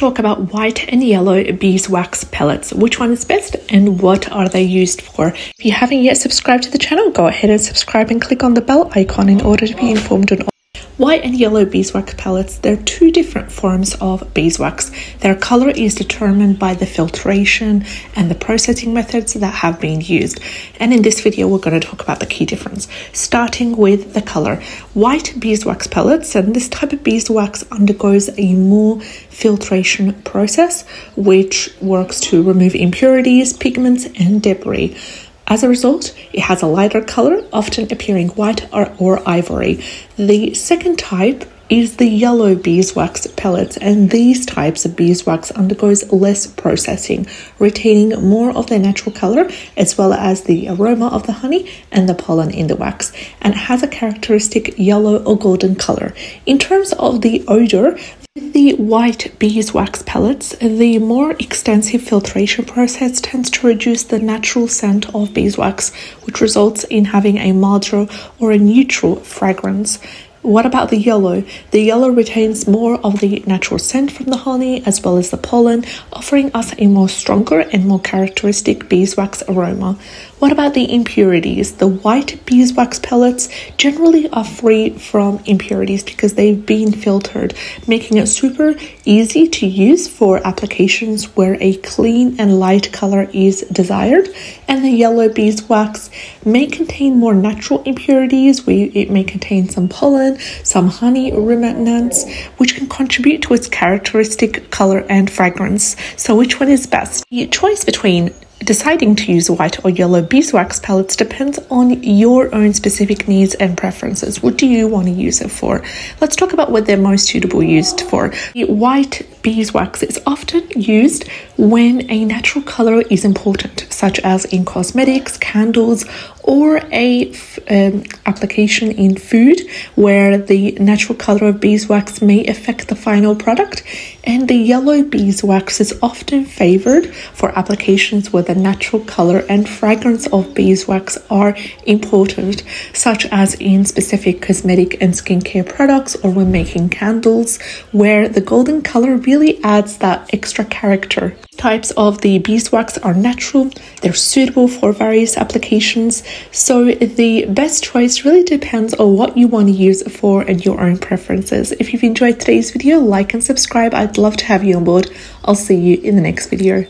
talk about white and yellow beeswax pellets. Which one is best and what are they used for? If you haven't yet subscribed to the channel, go ahead and subscribe and click on the bell icon in order to be informed on all. White and yellow beeswax pellets, they're two different forms of beeswax. Their color is determined by the filtration and the processing methods that have been used. And in this video, we're going to talk about the key difference, starting with the color. White beeswax pellets, and this type of beeswax undergoes a more filtration process, which works to remove impurities, pigments, and debris. As a result, it has a lighter color, often appearing white or ivory. The second type is the yellow beeswax pellets, and these types of beeswax undergoes less processing, retaining more of their natural color as well as the aroma of the honey and the pollen in the wax, and has a characteristic yellow or golden color. In terms of the odor, with the white beeswax pellets, the more extensive filtration process tends to reduce the natural scent of beeswax, which results in having a milder or a neutral fragrance. What about the yellow? The yellow retains more of the natural scent from the honey as well as the pollen, offering us a more stronger and more characteristic beeswax aroma. What about the impurities? The white beeswax pellets generally are free from impurities because they've been filtered, making it super easy to use for applications where a clean and light color is desired. And the yellow beeswax may contain more natural impurities. It may contain some pollen, some honey remnants, which can contribute to its characteristic color and fragrance. So which one is best? The choice between deciding to use white or yellow beeswax pellets depends on your own specific needs and preferences. What do you want to use it for? Let's talk about what they're most suitable used for. The white beeswax is often used when a natural color is important, such as in cosmetics, candles, or a application in food where the natural color of beeswax may affect the final product. And the yellow beeswax is often favored for applications where the natural color and fragrance of beeswax are important, such as in specific cosmetic and skincare products or when making candles, where the golden color really adds that extra character. Types of the beeswax are natural, they're suitable for various applications, so the best choice really depends on what you want to use it for and your own preferences. If you've enjoyed today's video, like and subscribe. I'd love to have you on board. I'll see you in the next video.